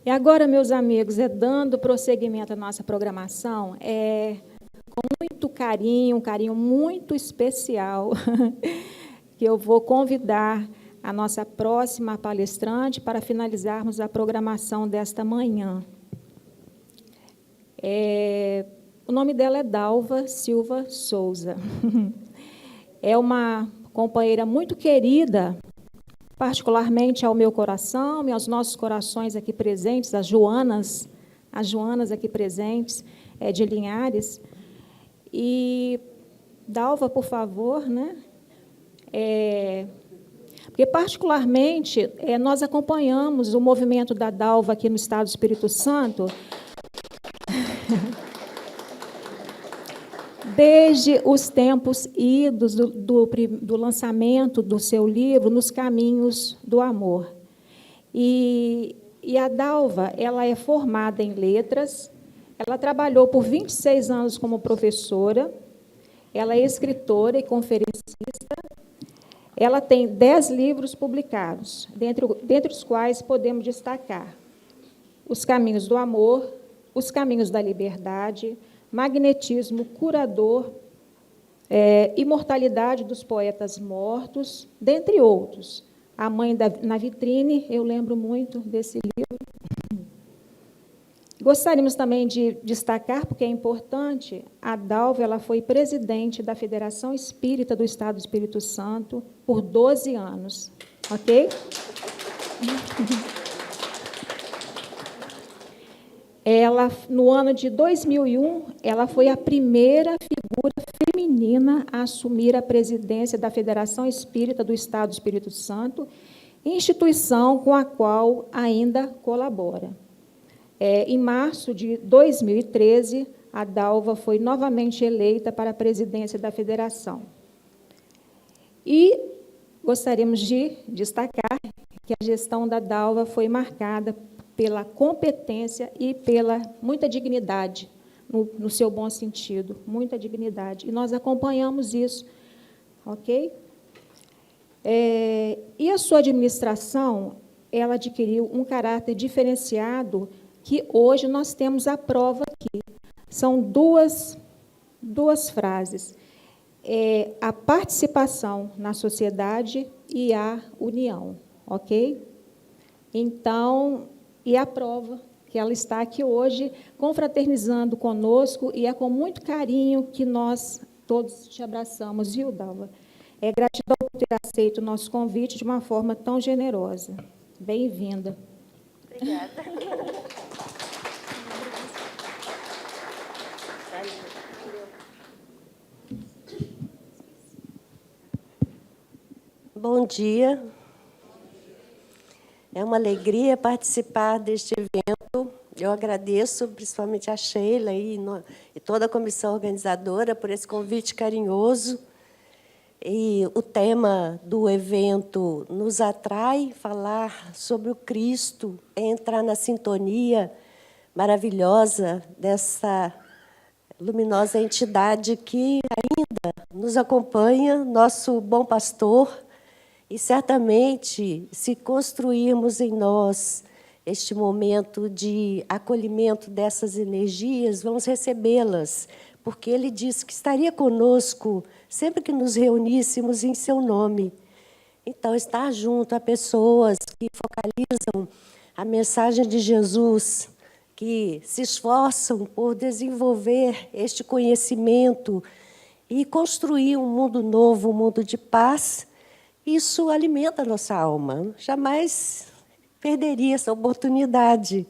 E agora, meus amigos, dando prosseguimento à nossa programação, com muito carinho, um carinho muito especial, que eu vou convidar a nossa próxima palestrante para finalizarmos a programação desta manhã. O nome dela é Dalva Silva Souza. É uma companheira muito querida, particularmente ao meu coração e aos nossos corações aqui presentes, as Joanas aqui presentes, de Linhares. E, Dalva, por favor, né? Porque, particularmente, nós acompanhamos o movimento da Dalva aqui no Estado do Espírito Santo desde os tempos idos do lançamento do seu livro, Nos Caminhos do Amor. E a Dalva, ela é formada em letras, ela trabalhou por 26 anos como professora, ela é escritora e conferencista, ela tem 10 livros publicados, dentre os quais podemos destacar Os Caminhos do Amor, Os Caminhos da Liberdade, Magnetismo Curador, Imortalidade dos Poetas Mortos, dentre outros. A Mãe na Vitrine, eu lembro muito desse livro. Gostaríamos também de destacar, porque é importante, a Dalva ela foi presidente da Federação Espírita do Estado do Espírito Santo por 12 anos. Ok? Ela, no ano de 2001, ela foi a primeira figura feminina a assumir a presidência da Federação Espírita do Estado do Espírito Santo, instituição com a qual ainda colabora. Em março de 2013, a Dalva foi novamente eleita para a presidência da Federação. E gostaríamos de destacar que a gestão da Dalva foi marcada pela competência e pela muita dignidade, no seu bom sentido, muita dignidade. E nós acompanhamos isso, ok? E a sua administração, ela adquiriu um caráter diferenciado que hoje nós temos a prova aqui. São duas frases. A participação na sociedade e a união, ok? Então, e a prova que ela está aqui hoje, confraternizando conosco, e é com muito carinho que nós todos te abraçamos, viu, Dalva? Gratidão por ter aceito o nosso convite de uma forma tão generosa. Bem-vinda. Obrigada. Bom dia. É uma alegria participar deste evento. Eu agradeço, principalmente a Sheila e toda a comissão organizadora por esse convite carinhoso. E o tema do evento nos atrai, falar sobre o Cristo, entrar na sintonia maravilhosa dessa luminosa entidade que ainda nos acompanha, nosso bom pastor. E, certamente, se construirmos em nós este momento de acolhimento dessas energias, vamos recebê-las, porque ele disse que estaria conosco sempre que nos reuníssemos em seu nome. Então, estar junto a pessoas que focalizam a mensagem de Jesus, que se esforçam por desenvolver este conhecimento e construir um mundo novo, um mundo de paz, isso alimenta a nossa alma. Jamais perderia essa oportunidade.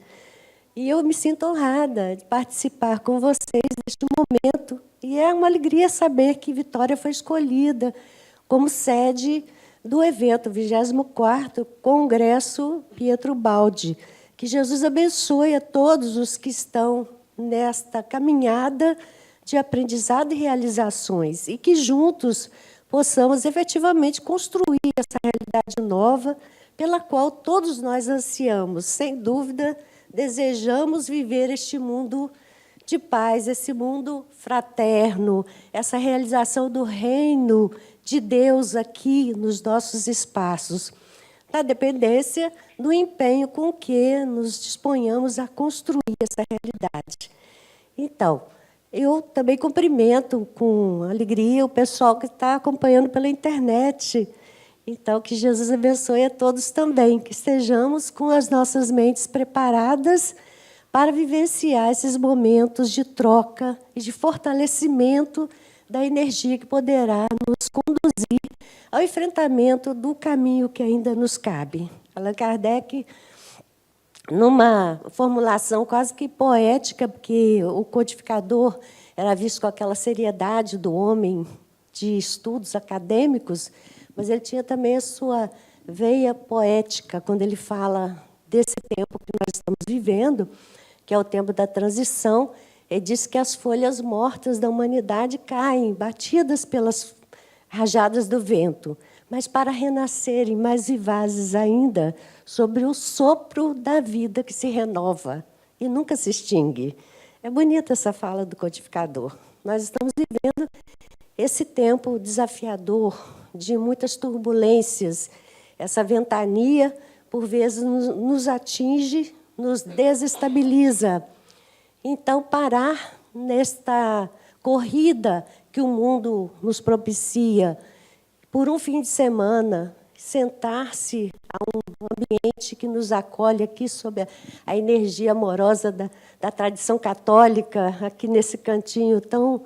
E eu me sinto honrada de participar com vocês neste momento. E é uma alegria saber que Vitória foi escolhida como sede do evento 24º Congresso Pietro Baldi. Que Jesus abençoe a todos os que estão nesta caminhada de aprendizado e realizações. E que juntos possamos efetivamente construir essa realidade nova pela qual todos nós ansiamos. Sem dúvida, desejamos viver este mundo de paz, esse mundo fraterno, essa realização do reino de Deus aqui nos nossos espaços. da dependência do empenho com que nos disponhamos a construir essa realidade. Então, eu também cumprimento com alegria o pessoal que está acompanhando pela internet. Então, que Jesus abençoe a todos também, que estejamos com as nossas mentes preparadas para vivenciar esses momentos de troca e de fortalecimento da energia que poderá nos conduzir ao enfrentamento do caminho que ainda nos cabe. Allan Kardec, numa formulação quase que poética, porque o codificador era visto com aquela seriedade do homem de estudos acadêmicos, mas ele tinha também a sua veia poética, quando ele fala desse tempo que nós estamos vivendo, que é o tempo da transição. Ele diz que as folhas mortas da humanidade caem, batidas pelas rajadas do vento, mas para renascerem mais vivazes ainda, sobre o sopro da vida que se renova e nunca se extingue. É bonita essa fala do codificador. Nós estamos vivendo esse tempo desafiador, de muitas turbulências. Essa ventania, por vezes, nos atinge, nos desestabiliza. Então, parar nesta corrida que o mundo nos propicia, por um fim de semana, sentar-se a um ambiente que nos acolhe aqui sob a energia amorosa da tradição católica, aqui nesse cantinho tão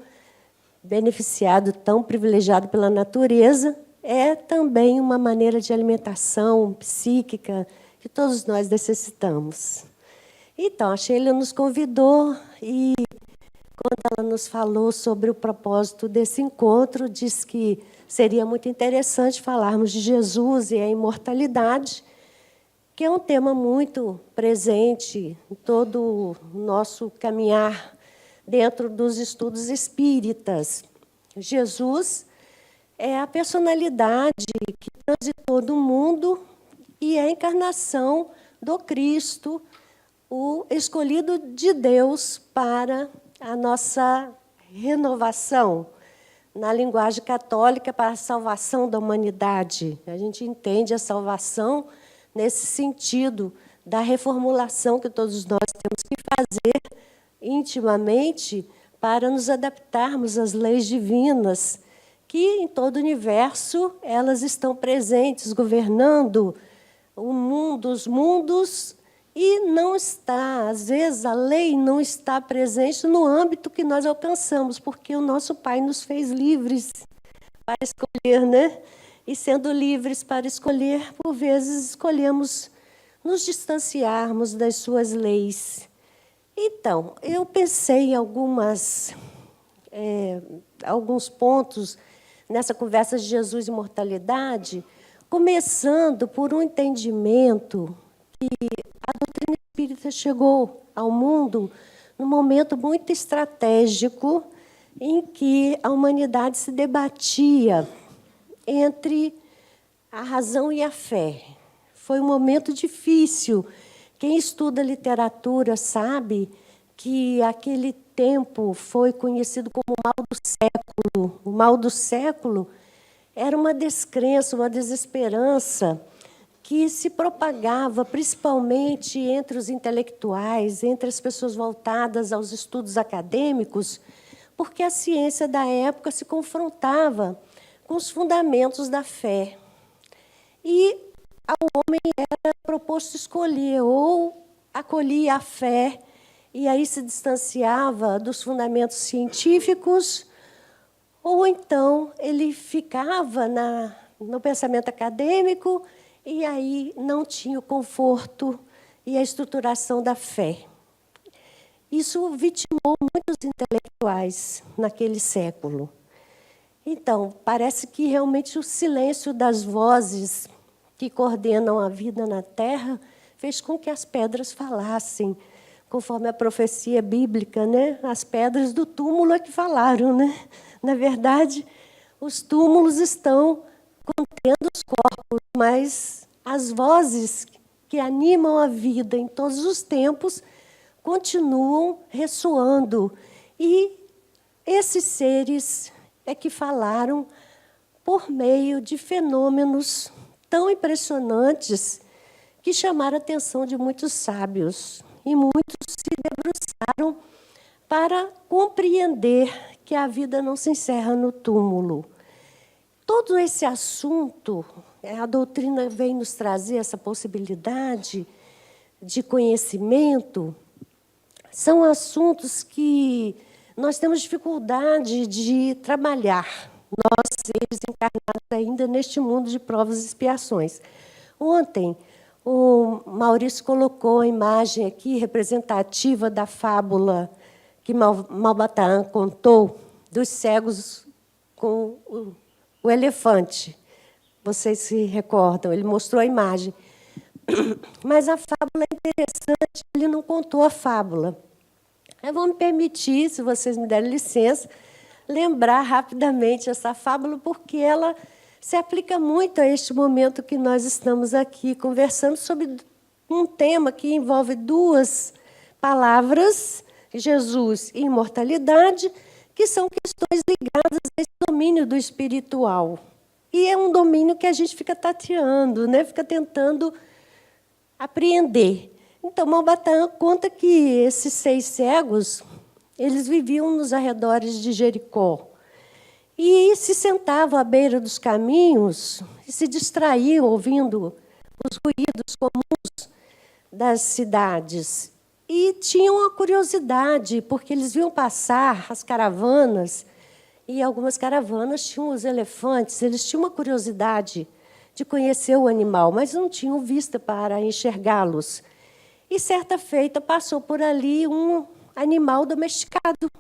beneficiado, tão privilegiado pela natureza, é também uma maneira de alimentação psíquica que todos nós necessitamos. Então, a Sheila nos convidou e, quando ela nos falou sobre o propósito desse encontro, disse que seria muito interessante falarmos de Jesus e a imortalidade, que é um tema muito presente em todo o nosso caminhar dentro dos estudos espíritas. Jesus é a personalidade que transitou no mundo e é a encarnação do Cristo, o escolhido de Deus para a nossa renovação. Na linguagem católica, para a salvação da humanidade. A gente entende a salvação nesse sentido da reformulação que todos nós temos que fazer intimamente para nos adaptarmos às leis divinas, que em todo o universo elas estão presentes, governando o mundo, os mundos, e não está, às vezes, a lei não está presente no âmbito que nós alcançamos, porque o nosso Pai nos fez livres para escolher, né? E, sendo livres para escolher, por vezes, escolhemos nos distanciarmos das suas leis. Então, eu pensei em alguns pontos nessa conversa de Jesus e imortalidade, começando por um entendimento que a doutrina espírita chegou ao mundo num momento muito estratégico em que a humanidade se debatia entre a razão e a fé. Foi um momento difícil. Quem estuda literatura sabe que aquele tempo foi conhecido como o mal do século. O mal do século era uma descrença, uma desesperança que se propagava principalmente entre os intelectuais, entre as pessoas voltadas aos estudos acadêmicos, porque a ciência da época se confrontava com os fundamentos da fé. E ao homem era proposto escolher, ou acolhia a fé, e aí se distanciava dos fundamentos científicos, ou então ele ficava no pensamento acadêmico, e aí não tinha o conforto e a estruturação da fé. Isso vitimou muitos intelectuais naquele século. Então, parece que realmente o silêncio das vozes que coordenam a vida na Terra fez com que as pedras falassem, conforme a profecia bíblica, né? As pedras do túmulo é que falaram, né? Na verdade, os túmulos estão contendo os corpos, mas as vozes que animam a vida em todos os tempos continuam ressoando. E esses seres é que falaram por meio de fenômenos tão impressionantes que chamaram a atenção de muitos sábios. E muitos se debruçaram para compreender que a vida não se encerra no túmulo. Todo esse assunto, a doutrina vem nos trazer essa possibilidade de conhecimento, são assuntos que nós temos dificuldade de trabalhar, nós, seres encarnados ainda neste mundo de provas e expiações. Ontem, o Maurício colocou a imagem aqui representativa da fábula que Malbataan contou dos cegos com o elefante. Vocês se recordam, ele mostrou a imagem. Mas a fábula é interessante, ele não contou a fábula. Eu vou me permitir, se vocês me derem licença, lembrar rapidamente essa fábula, porque ela se aplica muito a este momento que nós estamos aqui conversando sobre um tema que envolve duas palavras, Jesus e imortalidade, que são questões ligadas a esse domínio do espiritual. E é um domínio que a gente fica tateando, né? Fica tentando apreender. Então, Malbataan conta que esses 6 cegos, eles viviam nos arredores de Jericó. E se sentavam à beira dos caminhos e se distraíam ouvindo os ruídos comuns das cidades. E tinham a curiosidade, porque eles viam passar as caravanas, e algumas caravanas tinham os elefantes, eles tinham uma curiosidade de conhecer o animal, mas não tinham vista para enxergá-los. E, certa feita, passou por ali um animal domesticado.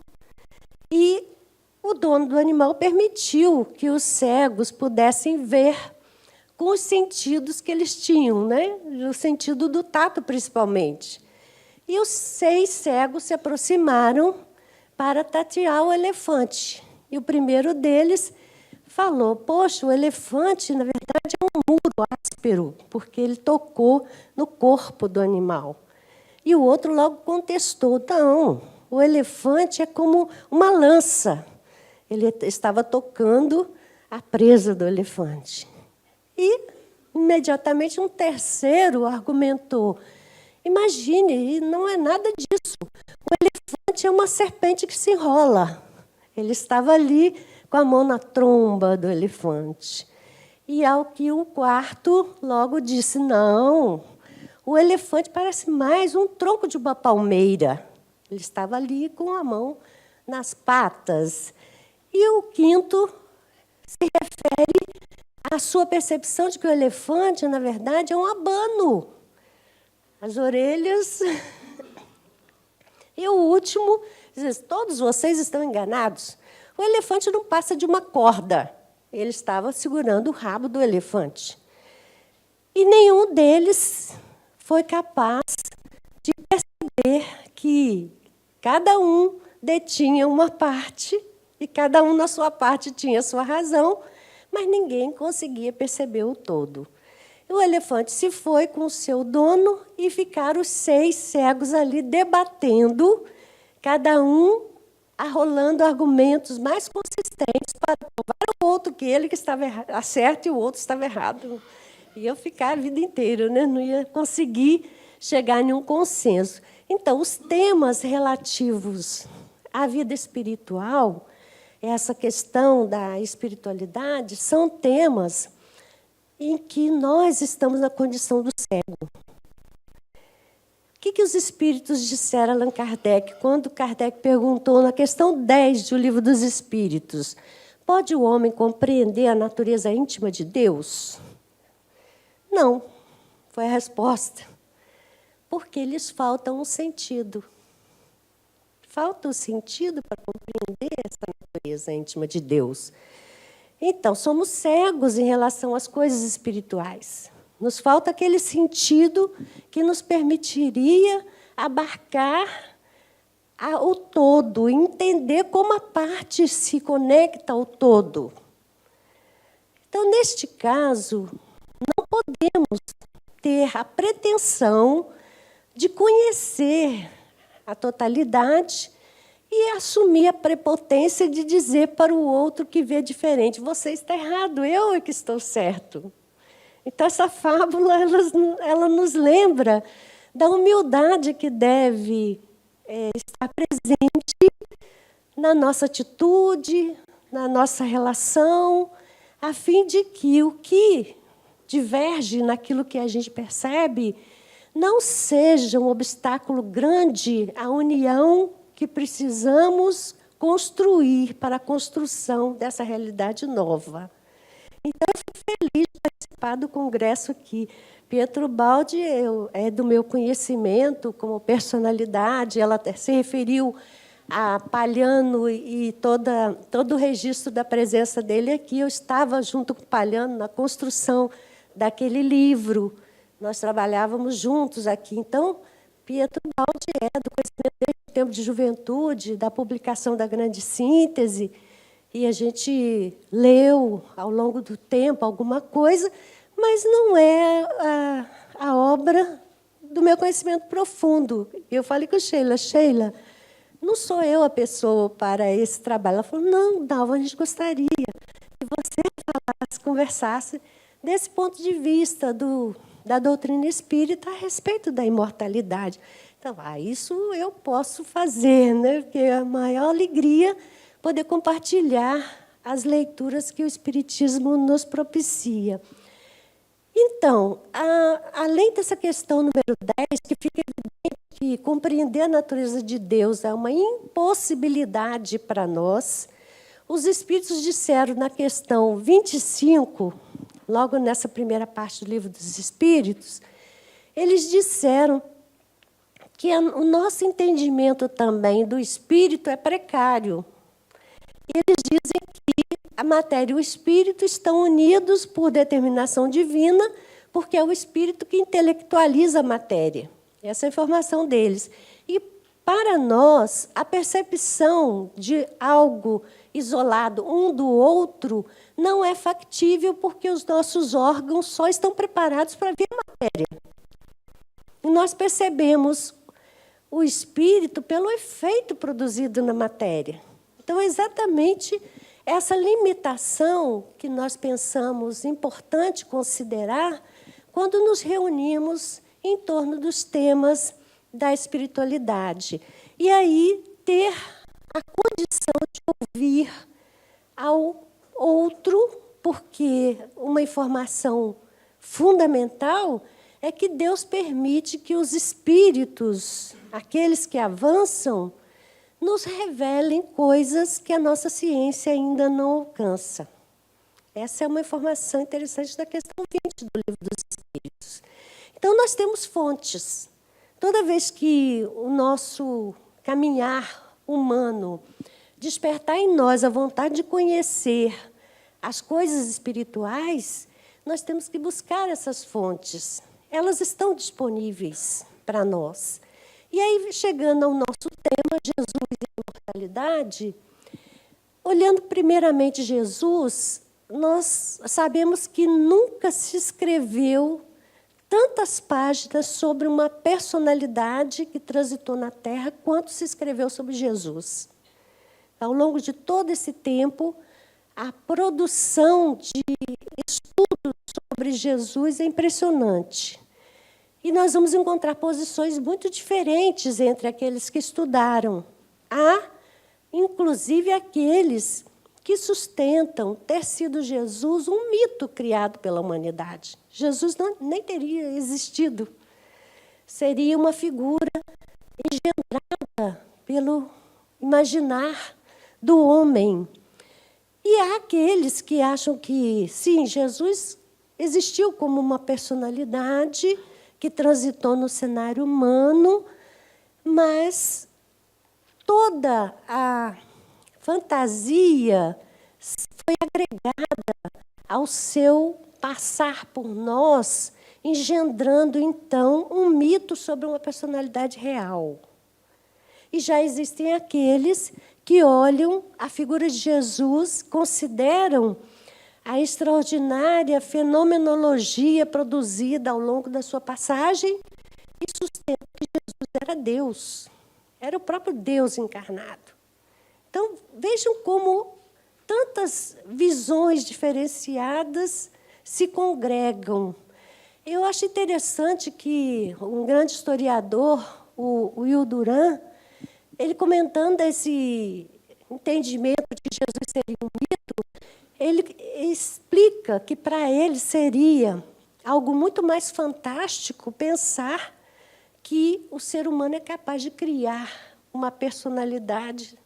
E o dono do animal permitiu que os cegos pudessem ver com os sentidos que eles tinham, né? O sentido do tato, principalmente. E os 6 cegos se aproximaram para tatear o elefante. E o primeiro deles falou, poxa, o elefante, na verdade, é um muro áspero, porque ele tocou no corpo do animal. E o outro logo contestou, não, o elefante é como uma lança. Ele estava tocando a presa do elefante. E, imediatamente, um terceiro argumentou, imagine, não é nada disso. O elefante é uma serpente que se enrola. Ele estava ali com a mão na tromba do elefante. E ao que o quarto logo disse, não, o elefante parece mais um tronco de uma palmeira. Ele estava ali com a mão nas patas. E o quinto se refere à sua percepção de que o elefante, na verdade, é um abano. As orelhas. E o último diz, todos vocês estão enganados. O elefante não passa de uma corda. Ele estava segurando o rabo do elefante. E nenhum deles foi capaz de perceber que cada um detinha uma parte, e cada um, na sua parte, tinha a sua razão, mas ninguém conseguia perceber o todo. O elefante se foi com o seu dono e ficaram os 6 cegos ali debatendo, cada um arrolando argumentos mais consistentes para provar ao outro que ele que estava certo e o outro estava errado. Ia ficar a vida inteira, né? Não ia conseguir chegar a nenhum consenso. Então, os temas relativos à vida espiritual, essa questão da espiritualidade, são temas em que nós estamos na condição do cego. O que os espíritos disseram a Allan Kardec, quando Kardec perguntou na questão 10 do Livro dos Espíritos, pode o homem compreender a natureza íntima de Deus? Não, foi a resposta. Porque lhes falta um sentido. Falta o sentido para compreender essa natureza íntima de Deus. Então, somos cegos em relação às coisas espirituais. Nos falta aquele sentido que nos permitiria abarcar o todo, entender como a parte se conecta ao todo. Então, neste caso, não podemos ter a pretensão de conhecer a totalidade e assumir a prepotência de dizer para o outro que vê diferente, você está errado, eu é que estou certo. Então, essa fábula ela nos lembra da humildade que deve estar presente na nossa atitude, na nossa relação, a fim de que o que diverge naquilo que a gente percebe não seja um obstáculo grande à união que precisamos construir para a construção dessa realidade nova. Então, eu fico feliz de participar do congresso aqui. Pietro Baldi é do meu conhecimento como personalidade, ela se referiu a Palhano e todo o registro da presença dele aqui. Eu estava junto com Palhano na construção daquele livro. Nós trabalhávamos juntos aqui. Então, Pietro Baldi é do conhecimento desde o tempo de juventude, da publicação da Grande Síntese, e a gente leu, ao longo do tempo, alguma coisa, mas não é a obra do meu conhecimento profundo. Eu falei com Sheila, não sou eu a pessoa para esse trabalho. Ela falou, não, Dalva, a gente gostaria que você falasse, conversasse desse ponto de vista da doutrina espírita a respeito da imortalidade. Então, isso eu posso fazer, né? Porque é a maior alegria poder compartilhar as leituras que o Espiritismo nos propicia. Então, além dessa questão número 10, que fica evidente que compreender a natureza de Deus é uma impossibilidade para nós, os Espíritos disseram na questão 25, logo nessa primeira parte do Livro dos Espíritos, eles disseram que o nosso entendimento também do Espírito é precário. Eles dizem que a matéria e o espírito estão unidos por determinação divina, porque é o espírito que intelectualiza a matéria. Essa é a informação deles. E, para nós, a percepção de algo isolado um do outro não é factível, porque os nossos órgãos só estão preparados para ver a matéria. E nós percebemos o espírito pelo efeito produzido na matéria. Então, é exatamente essa limitação que nós pensamos importante considerar quando nos reunimos em torno dos temas da espiritualidade. E aí, ter a condição de ouvir ao outro, porque uma informação fundamental é que Deus permite que os espíritos, aqueles que avançam, nos revelem coisas que a nossa ciência ainda não alcança. Essa é uma informação interessante da questão 20 do Livro dos Espíritos. Então, nós temos fontes. Toda vez que o nosso caminhar humano despertar em nós a vontade de conhecer as coisas espirituais, nós temos que buscar essas fontes. Elas estão disponíveis para nós. E aí, chegando ao nosso tema, Jesus e a imortalidade, olhando primeiramente Jesus, nós sabemos que nunca se escreveu tantas páginas sobre uma personalidade que transitou na Terra quanto se escreveu sobre Jesus. Ao longo de todo esse tempo, a produção de estudos sobre Jesus é impressionante. E nós vamos encontrar posições muito diferentes entre aqueles que estudaram. Há, inclusive, aqueles que sustentam ter sido Jesus um mito criado pela humanidade. Jesus nem teria existido. Seria uma figura engendrada pelo imaginar do homem. E há aqueles que acham que, sim, Jesus existiu como uma personalidade que transitou no cenário humano, mas toda a fantasia foi agregada ao seu passar por nós, engendrando, então, um mito sobre uma personalidade real. E já existem aqueles que olham a figura de Jesus, consideram a extraordinária fenomenologia produzida ao longo da sua passagem e sustentam que Jesus era Deus, era o próprio Deus encarnado. Então, vejam como tantas visões diferenciadas se congregam. Eu acho interessante que um grande historiador, o Will Durant, ele comentando esse entendimento de que Jesus seria um mito, ele explica que para ele seria algo muito mais fantástico pensar que o ser humano é capaz de criar uma personalidade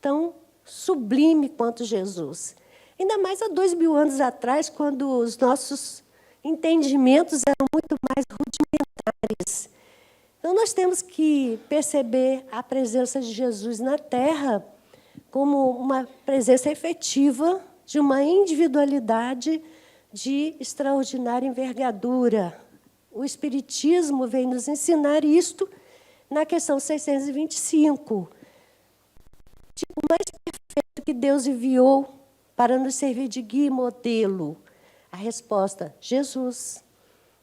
tão sublime quanto Jesus. Ainda mais há 2000 anos atrás, quando os nossos entendimentos eram muito mais rudimentares. Então, nós temos que perceber a presença de Jesus na Terra como uma presença efetiva de uma individualidade de extraordinária envergadura. O Espiritismo vem nos ensinar isto na questão 625. Tipo, o mais perfeito que Deus enviou para nos servir de guia e modelo. A resposta, Jesus.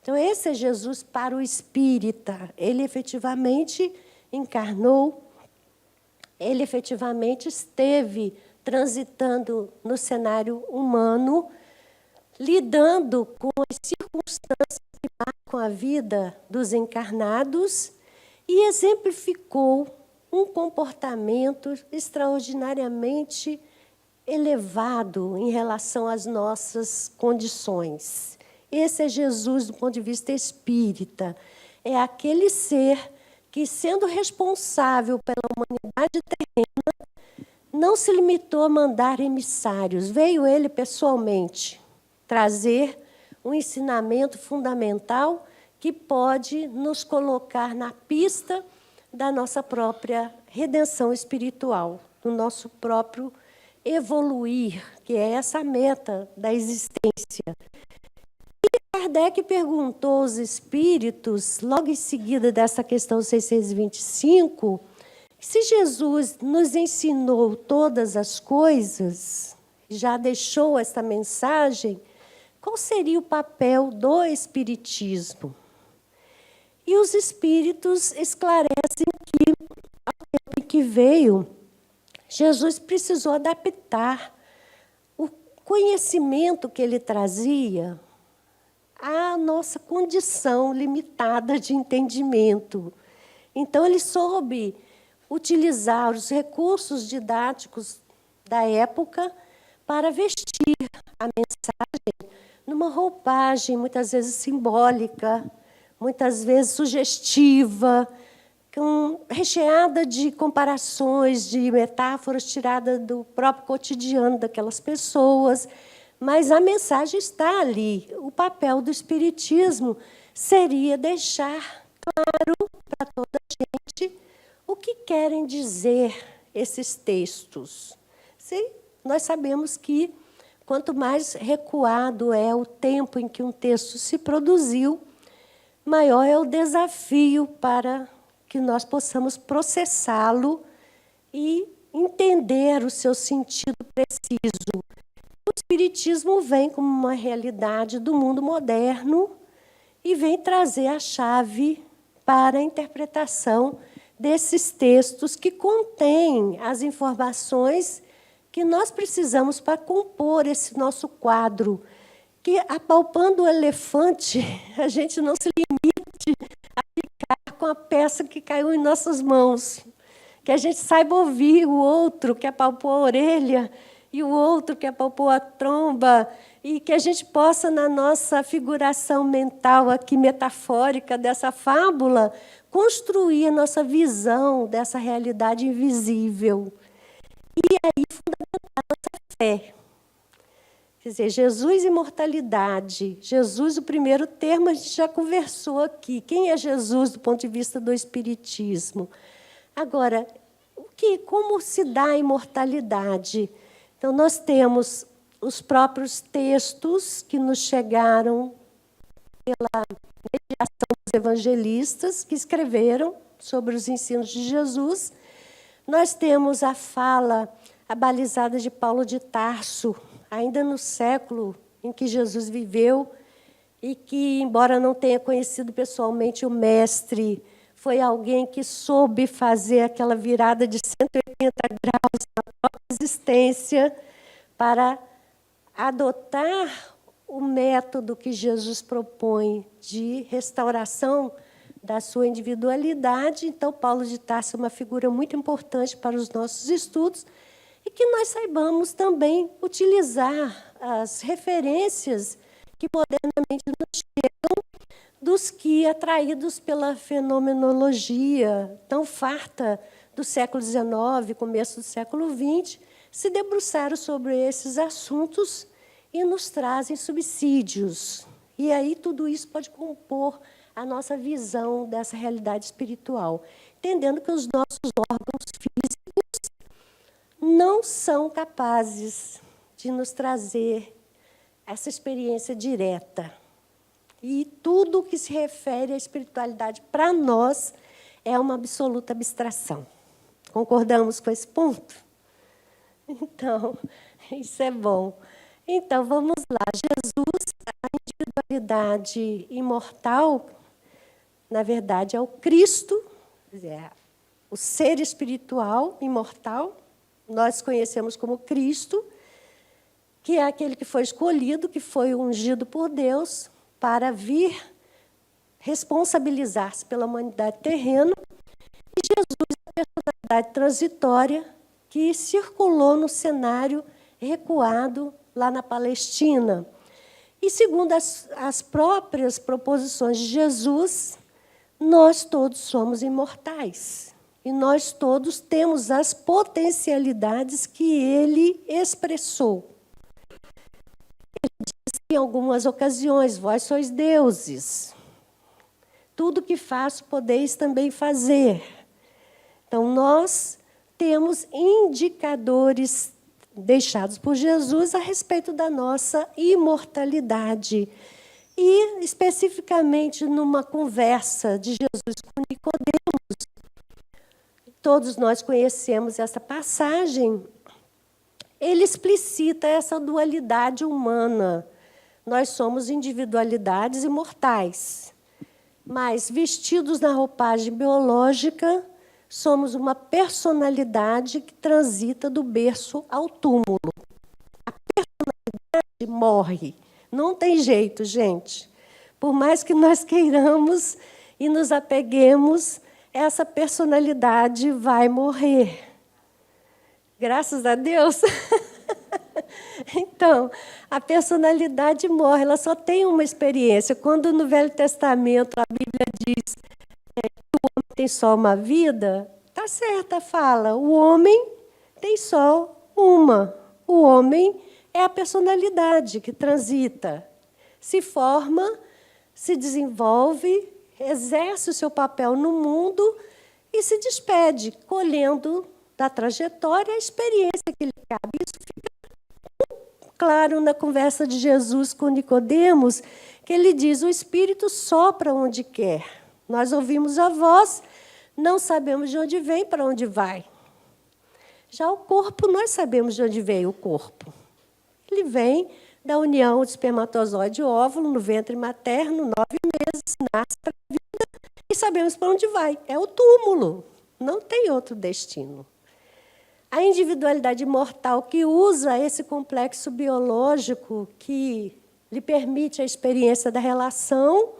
Então, esse é Jesus para o espírita. Ele efetivamente encarnou, ele efetivamente esteve transitando no cenário humano, lidando com as circunstâncias que marcam a vida dos encarnados e exemplificou um comportamento extraordinariamente elevado em relação às nossas condições. Esse é Jesus do ponto de vista espírita. É aquele ser que, sendo responsável pela humanidade terrena, não se limitou a mandar emissários. Veio ele pessoalmente trazer um ensinamento fundamental que pode nos colocar na pista da nossa própria redenção espiritual, do nosso próprio evoluir, que é essa meta da existência. E Kardec perguntou aos espíritos, logo em seguida dessa questão 625, se Jesus nos ensinou todas as coisas, já deixou esta mensagem, qual seria o papel do Espiritismo? E os espíritos esclarecem que, ao tempo em que veio, Jesus precisou adaptar o conhecimento que ele trazia à nossa condição limitada de entendimento. Então, ele soube utilizar os recursos didáticos da época para vestir a mensagem numa roupagem, muitas vezes simbólica, muitas vezes sugestiva, recheada de comparações, de metáforas tiradas do próprio cotidiano daquelas pessoas, mas a mensagem está ali. O papel do Espiritismo seria deixar claro para toda a gente o que querem dizer esses textos. Nós sabemos que, quanto mais recuado é o tempo em que um texto se produziu, maior é o desafio para que nós possamos processá-lo e entender o seu sentido preciso. O Espiritismo vem como uma realidade do mundo moderno e vem trazer a chave para a interpretação desses textos que contêm as informações que nós precisamos para compor esse nosso quadro, que, apalpando o elefante, a gente não se limite a ficar com a peça que caiu em nossas mãos, que a gente saiba ouvir o outro que apalpou a orelha e o outro que apalpou a tromba, e que a gente possa, na nossa figuração mental aqui metafórica dessa fábula, construir a nossa visão dessa realidade invisível. E aí fundamentar a nossa fé. Quer dizer, Jesus e imortalidade. Jesus, o primeiro termo, a gente já conversou aqui. Quem é Jesus do ponto de vista do Espiritismo? Agora, como se dá a imortalidade? Então, nós temos os próprios textos que nos chegaram pela mediação dos evangelistas, que escreveram sobre os ensinos de Jesus. Nós temos a fala abalizada de Paulo de Tarso, ainda no século em que Jesus viveu, e que, embora não tenha conhecido pessoalmente o Mestre, foi alguém que soube fazer aquela virada de 180 graus na própria existência para adotar o método que Jesus propõe de restauração da sua individualidade. Então, Paulo de Tarso é uma figura muito importante para os nossos estudos e que nós saibamos também utilizar as referências que modernamente nos chegam dos que, atraídos pela fenomenologia tão farta do século XIX, começo do século XX, se debruçaram sobre esses assuntos e nos trazem subsídios. E aí tudo isso pode compor a nossa visão dessa realidade espiritual, entendendo que os nossos órgãos físicos não são capazes de nos trazer essa experiência direta. E tudo que se refere à espiritualidade, para nós, é uma absoluta abstração. Concordamos com esse ponto? Então, isso é bom. Então, vamos lá. Jesus, a individualidade imortal, na verdade, é o Cristo, o ser espiritual imortal, nós conhecemos como Cristo, que é aquele que foi escolhido, que foi ungido por Deus para vir responsabilizar-se pela humanidade terrena, e Jesus é a personalidade transitória que circulou no cenário recuado lá na Palestina. E, segundo as próprias proposições de Jesus, nós todos somos imortais. E nós todos temos as potencialidades que ele expressou. Ele disse em algumas ocasiões: vós sois deuses. Tudo que faço, podeis também fazer. Então, nós temos indicadores deixados por Jesus a respeito da nossa imortalidade. E, especificamente, numa conversa de Jesus com Nicodemos, todos nós conhecemos essa passagem, ele explicita essa dualidade humana. Nós somos individualidades imortais, mas, vestidos na roupagem biológica, somos uma personalidade que transita do berço ao túmulo. A personalidade morre. Não tem jeito, gente. Por mais que nós queiramos e nos apeguemos, essa personalidade vai morrer. Graças a Deus. Então, a personalidade morre, ela só tem uma experiência. Quando no Velho Testamento a Bíblia diz que o homem tem só uma vida, está certa a fala. O homem tem só uma. O homem é a personalidade que transita, se forma, se desenvolve, exerce o seu papel no mundo e se despede, colhendo da trajetória a experiência que lhe cabe. Isso fica claro na conversa de Jesus com Nicodemos, que ele diz: o Espírito sopra onde quer. Nós ouvimos a voz, não sabemos de onde vem, para onde vai. Já o corpo, nós sabemos de onde veio o corpo. Ele vem da união de espermatozoide e óvulo no ventre materno, 9 meses, nasce para a vida e sabemos para onde vai. É o túmulo, não tem outro destino. A individualidade imortal que usa esse complexo biológico que lhe permite a experiência da relação,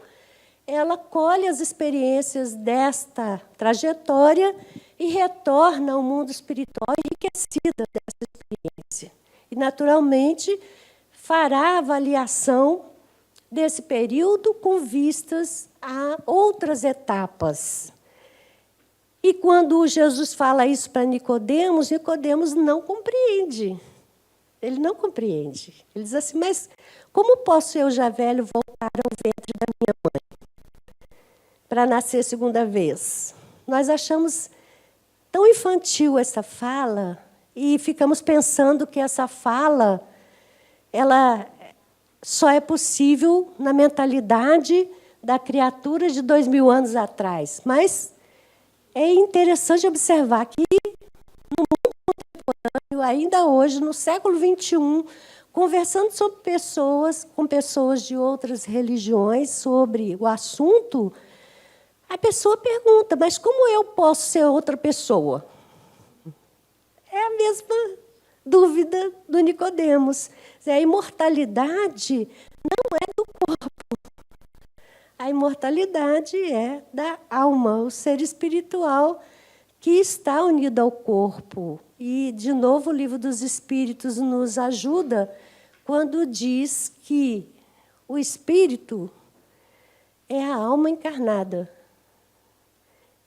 ela colhe as experiências desta trajetória e retorna ao mundo espiritual enriquecida dessa experiência. E, naturalmente, fará a avaliação desse período com vistas a outras etapas. E quando Jesus fala isso para Nicodemos, Nicodemos não compreende. Ele não compreende. Ele diz assim: mas como posso eu, já velho, voltar ao ventre da minha mãe para nascer segunda vez? Nós achamos tão infantil essa fala e ficamos pensando que essa fala ela só é possível na mentalidade da criatura de 2000 anos atrás. Mas é interessante observar que, no mundo contemporâneo, ainda hoje, no século XXI, conversando com pessoas de outras religiões sobre o assunto, a pessoa pergunta: mas como eu posso ser outra pessoa? É a mesma dúvida do Nicodemos. A imortalidade A imortalidade é da alma, o ser espiritual que está unido ao corpo. E, de novo, o Livro dos Espíritos nos ajuda quando diz que o espírito é a alma encarnada.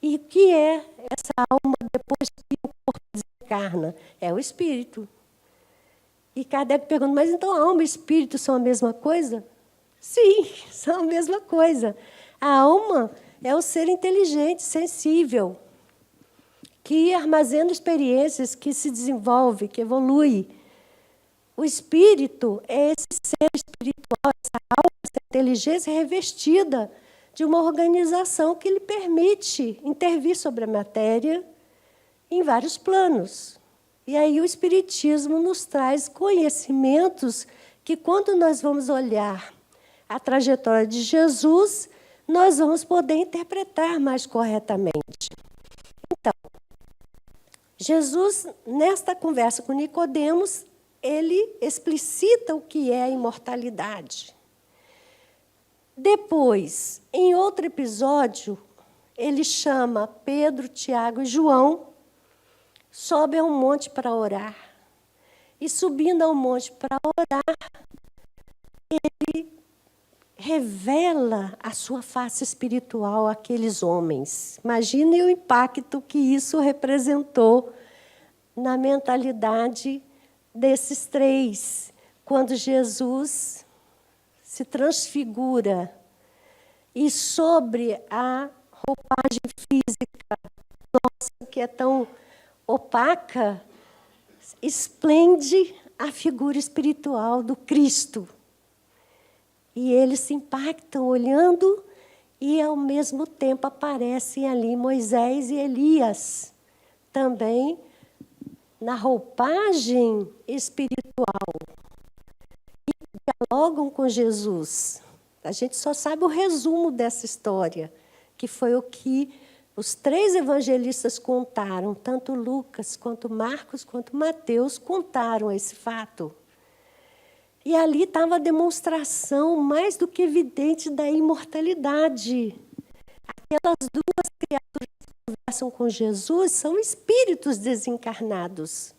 E o que é essa alma depois que o corpo desencarna? É o espírito. E Kardec pergunta, mas então a alma e o espírito são a mesma coisa? Sim, são a mesma coisa. A alma é o ser inteligente, sensível, que armazena experiências, que se desenvolve, que evolui. O espírito é esse ser espiritual, essa alma, essa inteligência revestida de uma organização que lhe permite intervir sobre a matéria em vários planos. E aí o Espiritismo nos traz conhecimentos que, quando nós vamos olhar a trajetória de Jesus, nós vamos poder interpretar mais corretamente. Então, Jesus, nesta conversa com Nicodemos, ele explicita o que é a imortalidade. Depois, em outro episódio, ele chama Pedro, Tiago e João, sobe a um monte para orar. E, subindo ao monte para orar, ele revela a sua face espiritual àqueles homens. Imagine o impacto que isso representou na mentalidade desses três, quando Jesus se transfigura e sobre a roupagem física nossa, que é tão opaca, esplende a figura espiritual do Cristo. E eles se impactam olhando e, ao mesmo tempo, aparecem ali Moisés e Elias, também na roupagem espiritual, e dialogam com Jesus. A gente só sabe o resumo dessa história, que foi o que os três evangelistas contaram, tanto Lucas, quanto Marcos, quanto Mateus, contaram esse fato. E ali estava a demonstração mais do que evidente da imortalidade. Aquelas duas criaturas que conversam com Jesus são espíritos desencarnados,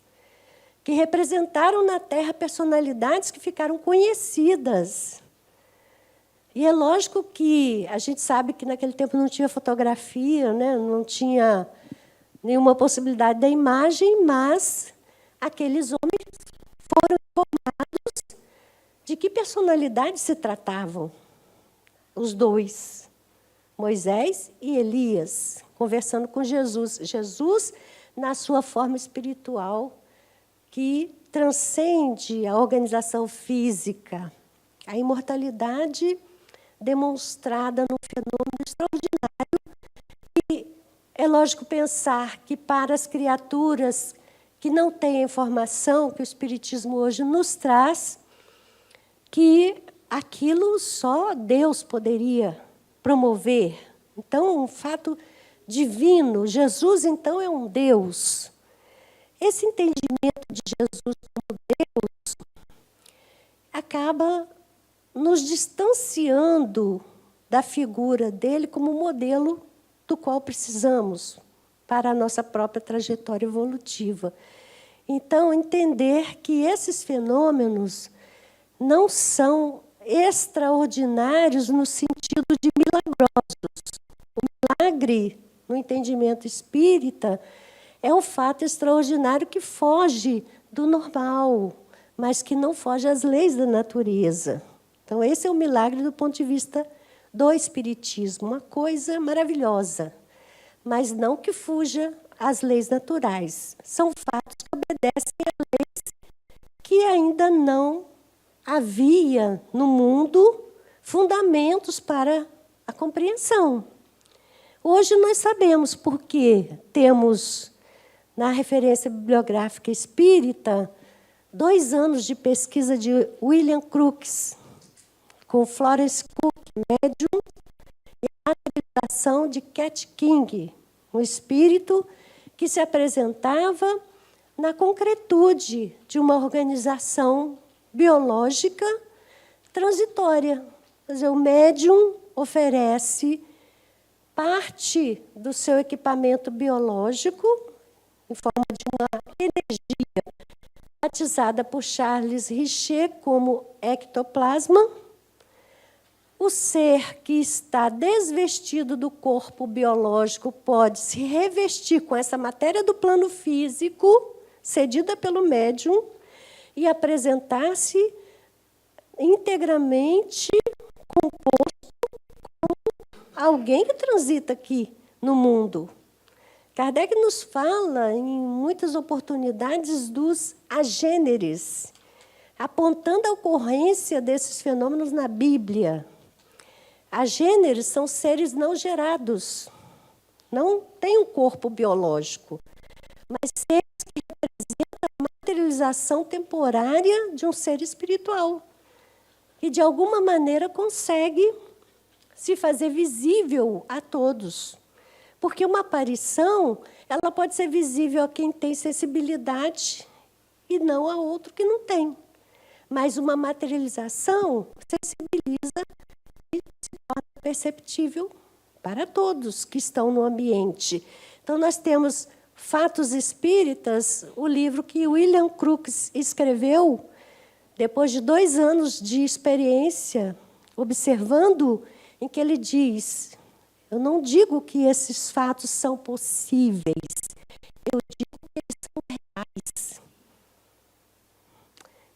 que representaram na Terra personalidades que ficaram conhecidas. E é lógico que a gente sabe que naquele tempo não tinha fotografia, né? Não tinha nenhuma possibilidade da imagem, mas aqueles homens foram informados de que personalidade se tratavam. Os dois, Moisés e Elias, conversando com Jesus. Jesus, na sua forma espiritual, que transcende a organização física. A imortalidade demonstrada num fenômeno extraordinário. E é lógico pensar que, para as criaturas que não têm a informação que o Espiritismo hoje nos traz, que aquilo só Deus poderia promover. Então, um fato divino. Jesus, então, é um Deus. Esse entendimento de Jesus como Deus acaba nos distanciando da figura dele como modelo do qual precisamos para a nossa própria trajetória evolutiva. Então, entender que esses fenômenos não são extraordinários no sentido de milagrosos. O milagre, no entendimento espírita, é um fato extraordinário que foge do normal, mas que não foge às leis da natureza. Então, esse é o milagre do ponto de vista do Espiritismo, uma coisa maravilhosa, mas não que fuja às leis naturais. São fatos que obedecem a leis que ainda não havia no mundo fundamentos para a compreensão. Hoje nós sabemos porque temos, na referência bibliográfica espírita, 2 anos de pesquisa de William Crookes, com Florence Cook, médium, e a materialização de Cat King, um espírito que se apresentava na concretude de uma organização biológica transitória. Quer dizer, o médium oferece parte do seu equipamento biológico, em forma de uma energia, batizada por Charles Richer como ectoplasma. O ser que está desvestido do corpo biológico pode se revestir com essa matéria do plano físico, cedida pelo médium, e apresentar-se integramente composto como alguém que transita aqui no mundo. Kardec nos fala, em muitas oportunidades, dos agêneres, apontando a ocorrência desses fenômenos na Bíblia. Agêneres são seres não gerados, não têm um corpo biológico, mas seres que representam a materialização temporária de um ser espiritual, que, de alguma maneira, consegue se fazer visível a todos. Porque uma aparição, ela pode ser visível a quem tem sensibilidade e não a outro que não tem. Mas uma materialização sensibiliza e se torna perceptível para todos que estão no ambiente. Então, nós temos Fatos Espíritas, o livro que William Crookes escreveu, depois de 2 anos de experiência, observando, em que ele diz: eu não digo que esses fatos são possíveis, eu digo que eles são reais.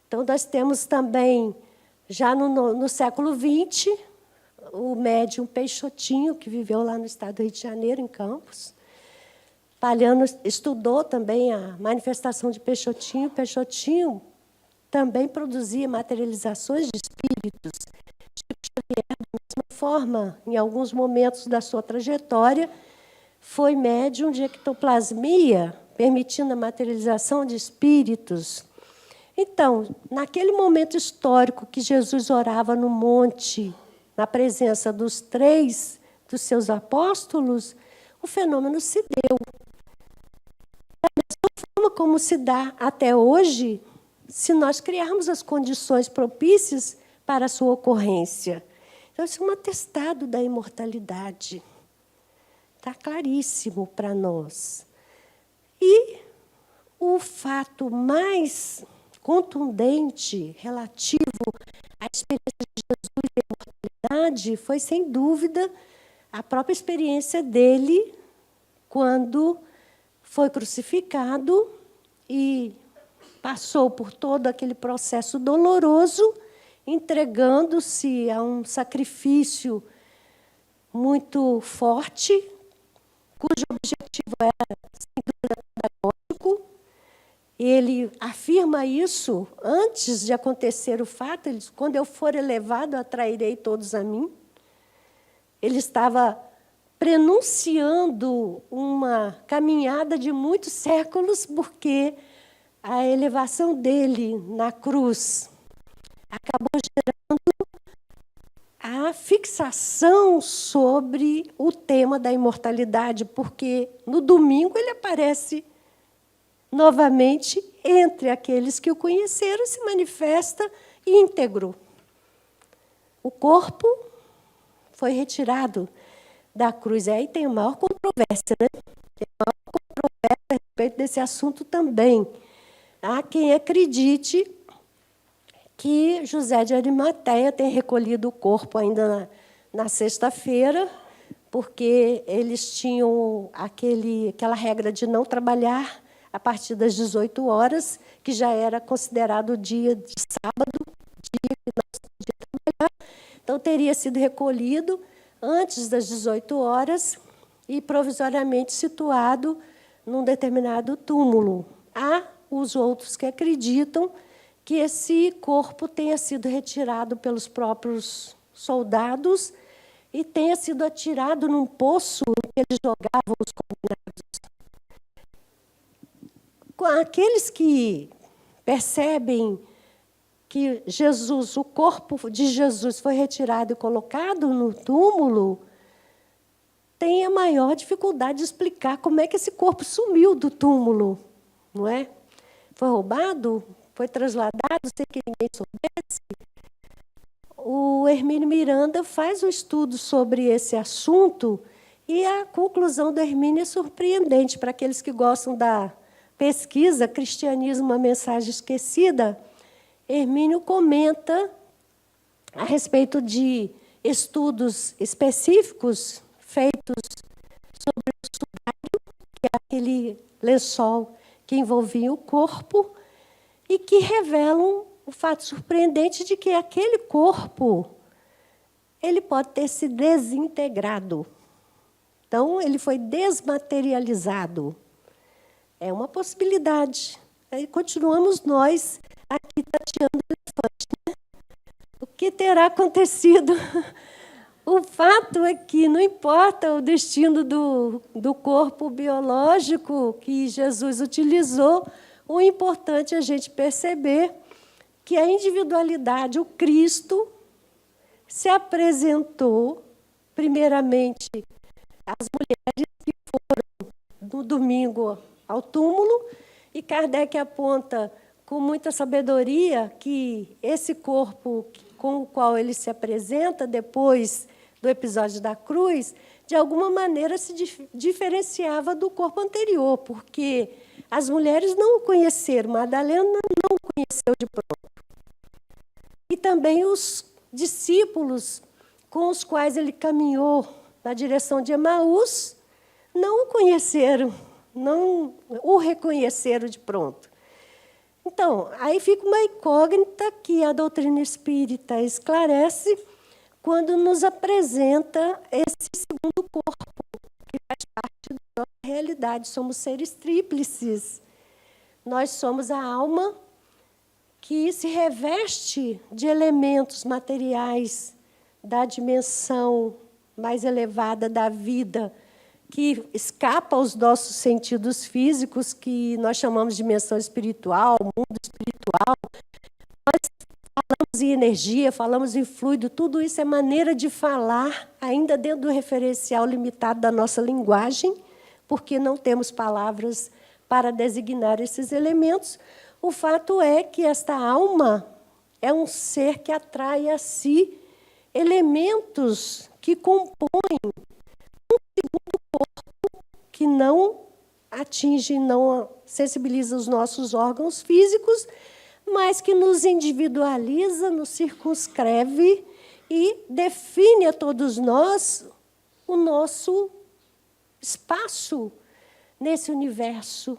Então, nós temos também, já no século XX, o médium Peixotinho, que viveu lá no estado do Rio de Janeiro, em Campos. Palhano estudou também a manifestação de Peixotinho. Peixotinho também produzia materializações de espíritos. Chico Xavier, da mesma forma, em alguns momentos da sua trajetória, foi médium de ectoplasmia, permitindo a materialização de espíritos. Então, naquele momento histórico que Jesus orava no monte, na presença dos 3 dos seus apóstolos, o fenômeno se deu. Da mesma forma como se dá até hoje, se nós criarmos as condições propícias para a sua ocorrência. Então, isso é um atestado da imortalidade. Está claríssimo para nós. E o fato mais contundente relativo à experiência de Jesus e à imortalidade foi, sem dúvida, a própria experiência dele quando foi crucificado e passou por todo aquele processo doloroso, entregando-se a um sacrifício muito forte, cujo objetivo era, sem dúvida, pedagógico. Ele afirma isso antes de acontecer o fato. Ele diz: quando eu for elevado, atrairei todos a mim. Ele estava prenunciando uma caminhada de muitos séculos, porque a elevação dele na cruz acabou gerando a fixação sobre o tema da imortalidade, porque no domingo ele aparece novamente entre aqueles que o conheceram, se manifesta íntegro. O corpo foi retirado da cruz. Aí tem a maior controvérsia, né? Tem a maior controvérsia a respeito desse assunto também. Há quem acredite que José de Arimateia tem recolhido o corpo ainda na sexta-feira, porque eles tinham aquela regra de não trabalhar a partir das 18 horas, que já era considerado o dia de sábado, dia que não se podia trabalhar. Então, teria sido recolhido antes das 18 horas e provisoriamente situado num determinado túmulo. Há os outros que acreditam que esse corpo tenha sido retirado pelos próprios soldados e tenha sido atirado num poço em que eles jogavam os condenados. Aqueles que percebem que Jesus, o corpo de Jesus foi retirado e colocado no túmulo, têm a maior dificuldade de explicar como é que esse corpo sumiu do túmulo, não é? Foi roubado? Foi trasladado sem que ninguém soubesse? O Hermínio Miranda faz um estudo sobre esse assunto e a conclusão do Hermínio é surpreendente para aqueles que gostam da pesquisa Cristianismo, uma mensagem esquecida. Hermínio comenta a respeito de estudos específicos feitos sobre o sudário, que é aquele lençol que envolvia o corpo, e que revelam o fato surpreendente de que aquele corpo ele pode ter se desintegrado. Então, ele foi desmaterializado. É uma possibilidade. Aí continuamos nós aqui tateando o elefante, né? O que terá acontecido? O fato é que não importa o destino do corpo biológico que Jesus utilizou, o importante é a gente perceber que a individualidade, o Cristo, se apresentou, primeiramente, às mulheres que foram no domingo ao túmulo, e Kardec aponta com muita sabedoria que esse corpo com o qual ele se apresenta depois do episódio da cruz, de alguma maneira se diferenciava do corpo anterior, porque as mulheres não o conheceram, Madalena não o conheceu de pronto. E também os discípulos com os quais ele caminhou na direção de Emaús não o conheceram, não o reconheceram de pronto. Então, aí fica uma incógnita que a doutrina espírita esclarece quando nos apresenta esse segundo corpo, que faz parte da nossa realidade. Somos seres tríplices. Nós somos a alma que se reveste de elementos materiais da dimensão mais elevada da vida, que escapa aos nossos sentidos físicos, que nós chamamos de dimensão espiritual, mundo espiritual. Nós falamos em energia, falamos em fluido, tudo isso é maneira de falar, ainda dentro do referencial limitado da nossa linguagem, porque não temos palavras para designar esses elementos. O fato é que esta alma é um ser que atrai a si elementos que compõem um segundo corpo que não atinge, não sensibiliza os nossos órgãos físicos, mas que nos individualiza, nos circunscreve e define a todos nós o nosso espaço nesse universo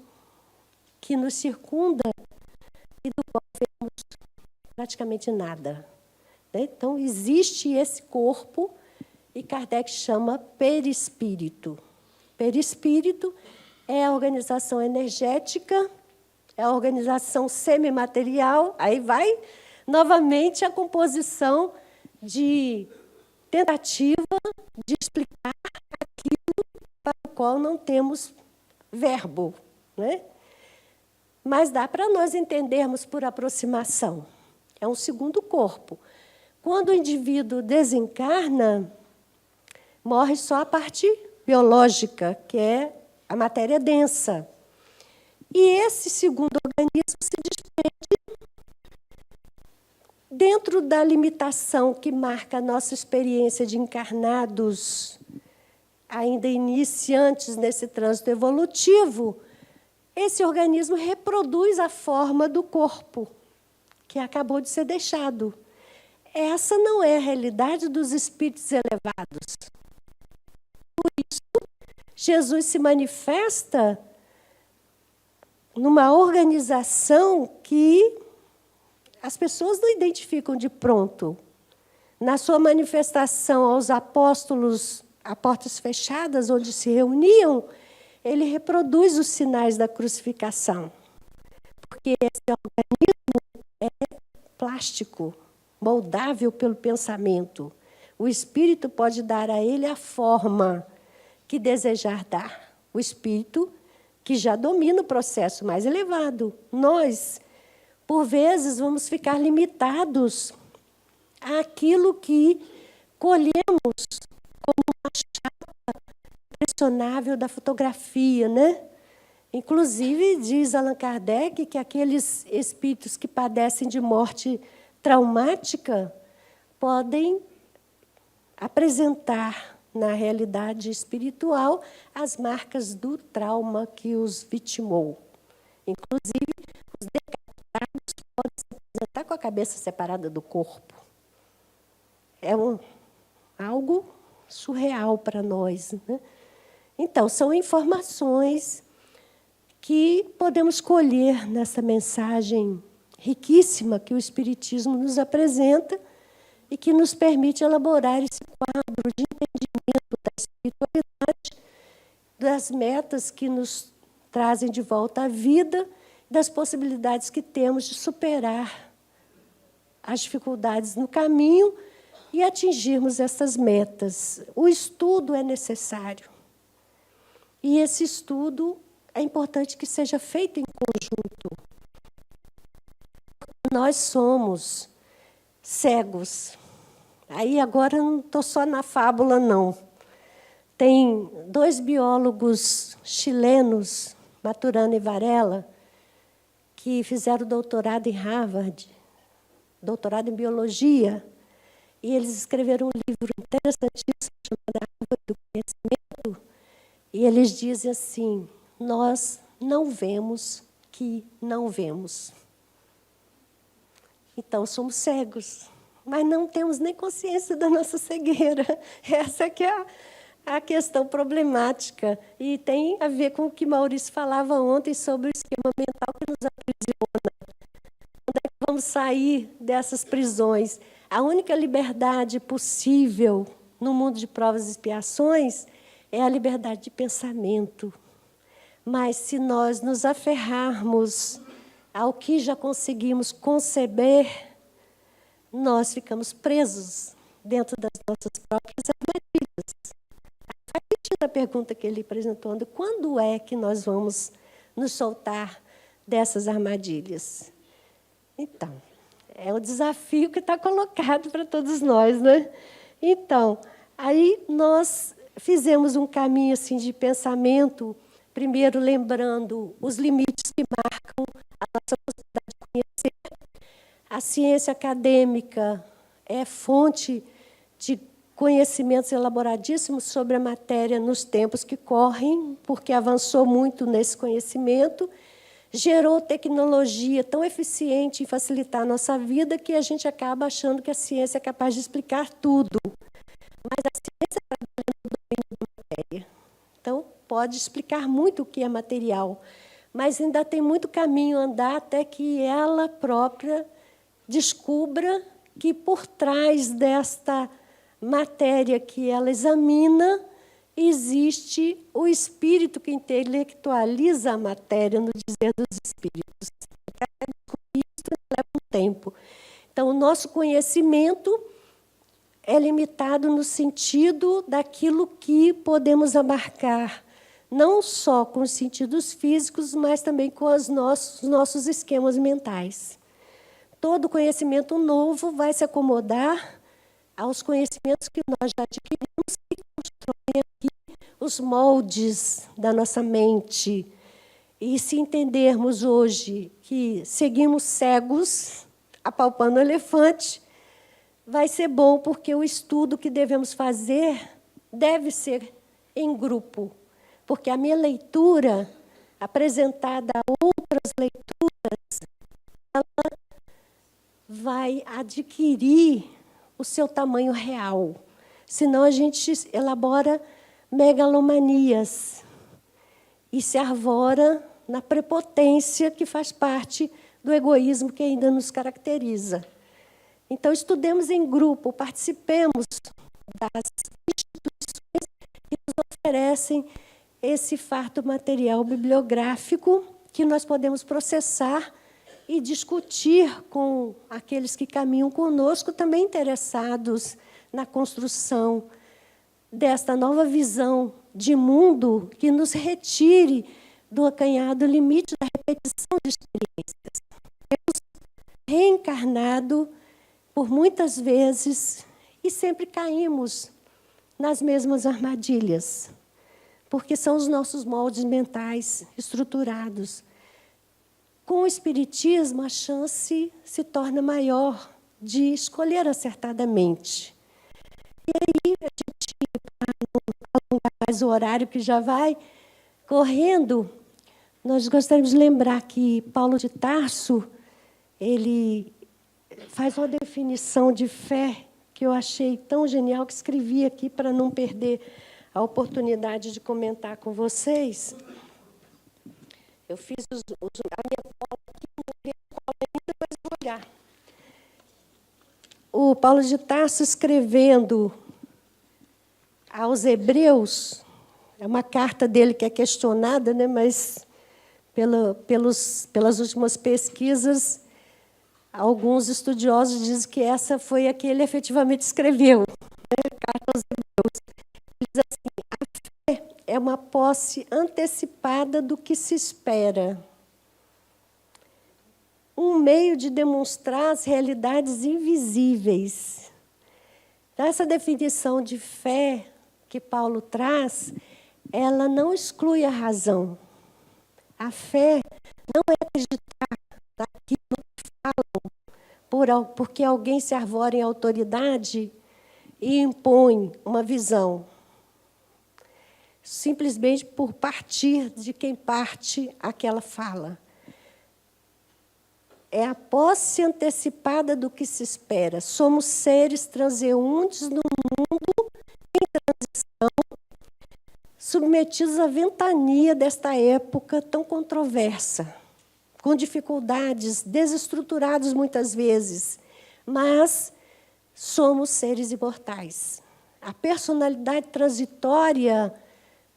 que nos circunda e do qual vemos praticamente nada. Então, existe esse corpo, e Kardec chama perispírito. Perispírito é a organização energética, é a organização semimaterial, aí vai novamente a composição de tentativa de explicar aquilo para o qual não temos verbo, né? Mas dá para nós entendermos por aproximação. É um segundo corpo. Quando o indivíduo desencarna, morre só a parte biológica, que é a matéria densa. E esse segundo organismo se desprende dentro da limitação que marca a nossa experiência de encarnados, ainda iniciantes nesse trânsito evolutivo. Esse organismo reproduz a forma do corpo, que acabou de ser deixado. Essa não é a realidade dos espíritos elevados. Por isso, Jesus se manifesta numa organização que as pessoas não identificam de pronto. Na sua manifestação aos apóstolos a portas fechadas, onde se reuniam, ele reproduz os sinais da crucificação. Porque esse organismo é plástico, moldável pelo pensamento. O espírito pode dar a ele a forma que desejar dar. O espírito que já domina o processo mais elevado. Nós, por vezes, vamos ficar limitados àquilo que colhemos como uma chapa impressionável da fotografia, né? Inclusive, diz Allan Kardec que aqueles espíritos que padecem de morte traumática podem apresentar na realidade espiritual as marcas do trauma que os vitimou. Inclusive, os decapitados podem se apresentar com a cabeça separada do corpo. É algo surreal para nós, né? Então, são informações que podemos colher nessa mensagem riquíssima que o Espiritismo nos apresenta e que nos permite elaborar esse quadro de entendimento da espiritualidade, das metas que nos trazem de volta à vida, das possibilidades que temos de superar as dificuldades no caminho e atingirmos essas metas. O estudo é necessário. E esse estudo é importante que seja feito em conjunto. Nós somos cegos. Aí agora não estou só na fábula, não. Tem 2 biólogos chilenos, Maturana e Varela, que fizeram doutorado em Harvard, doutorado em biologia, e eles escreveram um livro interessantíssimo chamado Árvore do Conhecimento, e eles dizem assim: nós não vemos que não vemos. Então, somos cegos, mas não temos nem consciência da nossa cegueira. Essa que é a questão problemática. E tem a ver com o que Maurício falava ontem sobre o esquema mental que nos aprisiona. Quando é que vamos sair dessas prisões? A única liberdade possível no mundo de provas e expiações é a liberdade de pensamento. Mas, se nós nos aferrarmos ao que já conseguimos conceber, nós ficamos presos dentro das nossas próprias armadilhas. Faz sentido a pergunta que ele apresentou: quando é que nós vamos nos soltar dessas armadilhas? Então, é um desafio que está colocado para todos nós, né? Então, aí nós fizemos um caminho assim, de pensamento, primeiro lembrando os limites que marcam a nossa possibilidade de conhecer. A ciência acadêmica é fonte de conhecimentos elaboradíssimos sobre a matéria nos tempos que correm, porque avançou muito nesse conhecimento, gerou tecnologia tão eficiente em facilitar a nossa vida que a gente acaba achando que a ciência é capaz de explicar tudo. Mas a ciência trabalha no domínio da matéria. Então, pode explicar muito o que é material, mas ainda tem muito caminho a andar até que ela própria descubra que, por trás desta matéria que ela examina, existe o espírito que intelectualiza a matéria, no dizer dos espíritos. Até descobrir isso leva um tempo. Então, o nosso conhecimento é limitado no sentido daquilo que podemos abarcar, não só com os sentidos físicos, mas também com os nossos esquemas mentais. Todo conhecimento novo vai se acomodar aos conhecimentos que nós já adquirimos e constroem aqui os moldes da nossa mente. E se entendermos hoje que seguimos cegos, apalpando o elefante, vai ser bom, porque o estudo que devemos fazer deve ser em grupo. Porque a minha leitura, apresentada a outras leituras, ela vai adquirir o seu tamanho real. Senão a gente elabora megalomanias e se arvora na prepotência que faz parte do egoísmo que ainda nos caracteriza. Então, estudemos em grupo, participemos das instituições que nos oferecem esse farto material bibliográfico que nós podemos processar e discutir com aqueles que caminham conosco, também interessados na construção desta nova visão de mundo que nos retire do acanhado limite da repetição de experiências. Temos reencarnado por muitas vezes e sempre caímos nas mesmas armadilhas, porque são os nossos moldes mentais estruturados. Com o Espiritismo, a chance se torna maior de escolher acertadamente. E aí, a gente, para não alongar mais o horário que já vai correndo, nós gostaríamos de lembrar que Paulo de Tarso, ele faz uma definição de fé que eu achei tão genial que escrevi aqui para não perder a oportunidade de comentar com vocês. Eu fiz a minha cola aqui, não vi a cola ainda, mas vou olhar. O Paulo de Tarso, escrevendo aos Hebreus, é uma carta dele que é questionada, né, mas pelas últimas pesquisas, alguns estudiosos dizem que essa foi a que ele efetivamente escreveu, né, a carta aos Hebreus. Ele diz assim: a fé é uma posse antecipada do que se espera, um meio de demonstrar as realidades invisíveis. Então, essa definição de fé que Paulo traz, ela não exclui a razão. A fé não é acreditar naquilo que falam, porque alguém se arvora em autoridade e impõe uma visão, simplesmente por partir de quem parte aquela fala. É a posse antecipada do que se espera. Somos seres transeuntes no mundo em transição, submetidos à ventania desta época tão controversa, com dificuldades, desestruturados muitas vezes, mas somos seres imortais. A personalidade transitória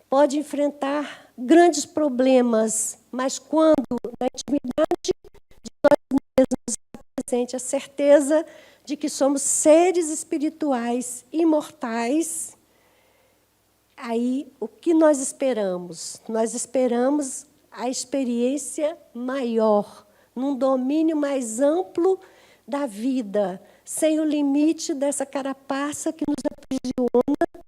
pode enfrentar grandes problemas, mas quando, na intimidade de nós mesmos, presente a certeza de que somos seres espirituais imortais, aí o que nós esperamos? Nós esperamos a experiência maior, num domínio mais amplo da vida, sem o limite dessa carapaça que nos aprisiona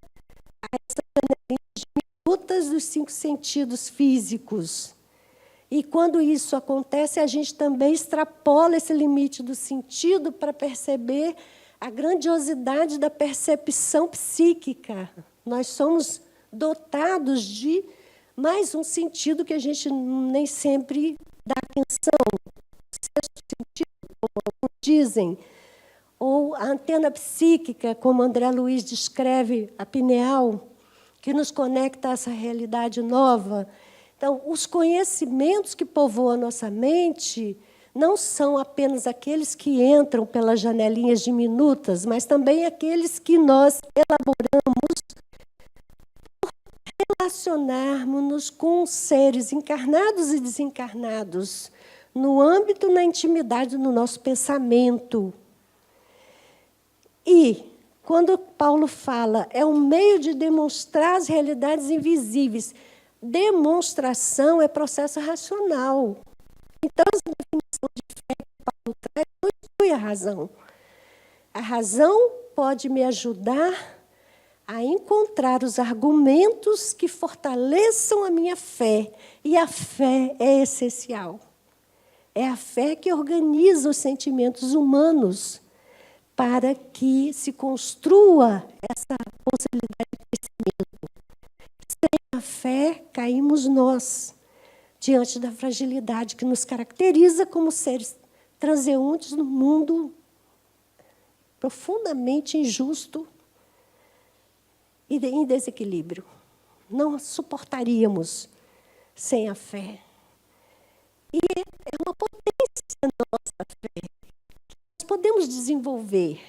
a essa janelinha diminutas dos 5 sentidos físicos. E quando isso acontece, a gente também extrapola esse limite do sentido para perceber a grandiosidade da percepção psíquica. Nós somos dotados de mais um sentido que a gente nem sempre dá atenção. O sexto sentido, como alguns dizem, ou a antena psíquica, como André Luiz descreve, a pineal, que nos conecta a essa realidade nova. Então, os conhecimentos que povoam a nossa mente não são apenas aqueles que entram pelas janelinhas diminutas, mas também aqueles que nós elaboramos por relacionarmos-nos com seres encarnados e desencarnados, no âmbito, na intimidade do nosso pensamento. E, quando Paulo fala, é um meio de demonstrar as realidades invisíveis. Demonstração é processo racional. Então, essa definição de fé que Paulo traz não exclui a razão. A razão pode me ajudar a encontrar os argumentos que fortaleçam a minha fé. E a fé é essencial. É a fé que organiza os sentimentos humanos para que se construa essa possibilidade de crescimento. Sem a fé, caímos nós, diante da fragilidade que nos caracteriza como seres transeuntes no mundo profundamente injusto e em desequilíbrio. Não suportaríamos sem a fé. E é uma potência nossa fé. Nós podemos desenvolver.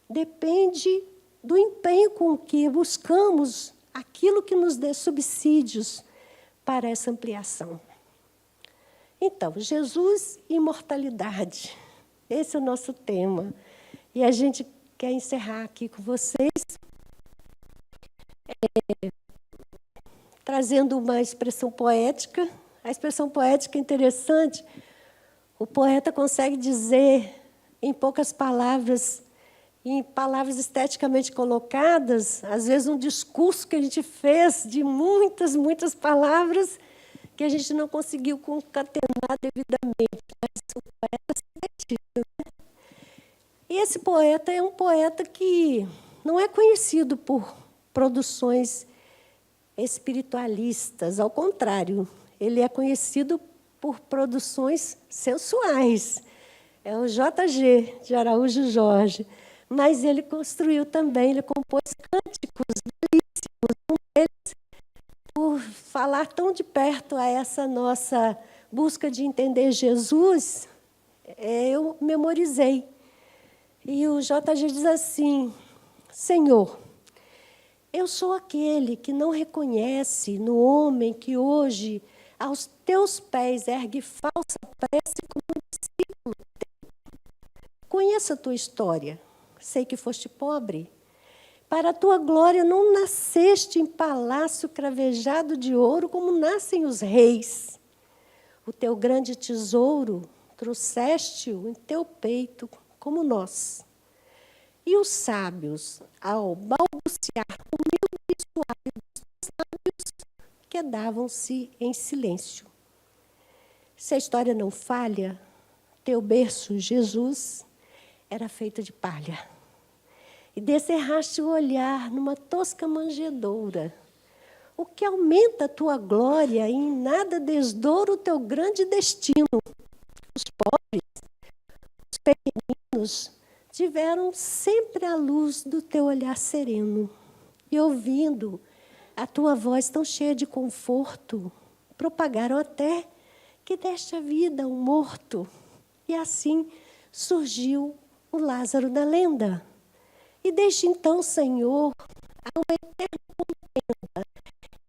Depende do empenho com que buscamos aquilo que nos dê subsídios para essa ampliação. Então, Jesus e imortalidade. Esse é o nosso tema. E a gente quer encerrar aqui com vocês, trazendo uma expressão poética. A expressão poética é interessante. O poeta consegue dizer, em poucas palavras, em palavras esteticamente colocadas, às vezes um discurso que a gente fez de muitas, muitas palavras que a gente não conseguiu concatenar devidamente. Mas o poeta sintetiza, né? esse poeta é um poeta que não é conhecido por produções espiritualistas, ao contrário, ele é conhecido por produções sensuais. É o JG, de Araújo Jorge. Mas ele construiu também, ele compôs cânticos belíssimos. Um deles, por falar tão de perto a essa nossa busca de entender Jesus, eu memorizei. E o JG diz assim: Senhor, eu sou aquele que não reconhece no homem que hoje, aos teus pés, ergue falsa prece como um discípulo teu. Conheço a tua história, sei que foste pobre. Para a tua glória não nasceste em palácio cravejado de ouro como nascem os reis. O teu grande tesouro trouxeste-o em teu peito como nós. E os sábios, ao balbuciar humilde e suave dos teus lábios, quedavam-se em silêncio. Se a história não falha, teu berço, Jesus, era feito de palha. E descerraste o olhar numa tosca manjedoura, o que aumenta a tua glória e em nada desdoura o teu grande destino. Os pobres, os pequeninos, tiveram sempre a luz do teu olhar sereno. E ouvindo a tua voz tão cheia de conforto, propagaram até que deste a vida a um morto. E assim surgiu o Lázaro da lenda. E desde então, Senhor, há uma eterna contenda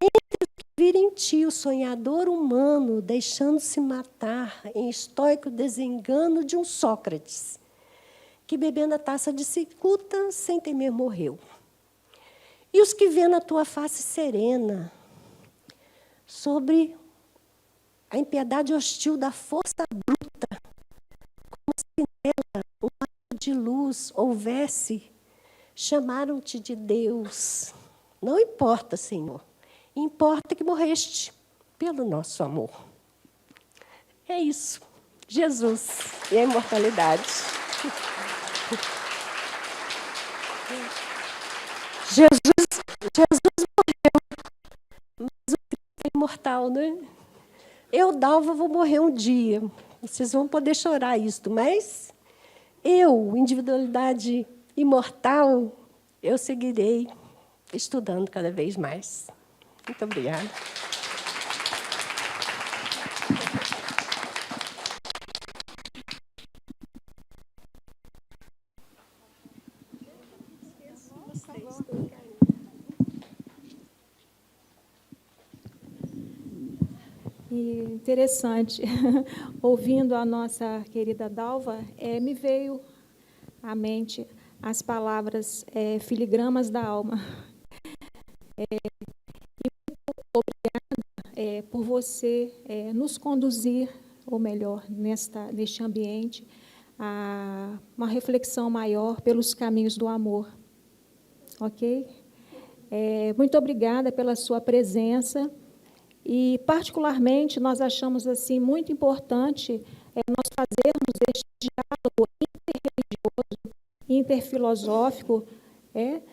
entre os que virem em ti o sonhador humano, deixando-se matar em estoico desengano de um Sócrates, que bebendo a taça de cicuta, sem temer, morreu. E os que vêem na tua face serena, sobre a impiedade hostil da força bruta, como se nela um raio de luz houvesse, chamaram-te de Deus. Não importa, Senhor, importa que morreste pelo nosso amor. É isso, Jesus e a imortalidade. Jesus morreu, mas o Cristo é imortal, né? Eu, Dalva, vou morrer um dia. Vocês vão poder chorar isto, mas eu, individualidade imortal, eu seguirei estudando cada vez mais. Muito obrigada. E interessante, ouvindo a nossa querida Dalva, me veio à mente as palavras filigramas da alma. E muito obrigada por você nos conduzir, ou melhor, neste ambiente, a uma reflexão maior pelos caminhos do amor. Ok? Muito obrigada pela sua presença. E, particularmente, nós achamos assim muito importante nós fazermos este diálogo interreligioso, interfilosófico,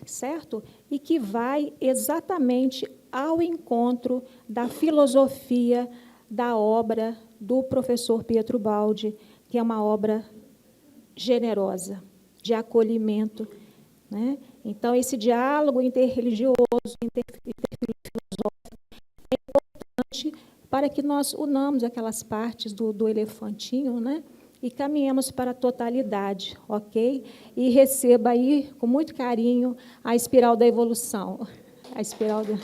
certo? E que vai exatamente ao encontro da filosofia da obra do professor Pietro Baldi, que é uma obra generosa, de acolhimento, né? Então, esse diálogo interreligioso, interfilosófico, é importante para que nós unamos aquelas partes do elefantinho, né? E caminhemos para a totalidade, ok? E receba aí, com muito carinho, a espiral da evolução. A espiral da...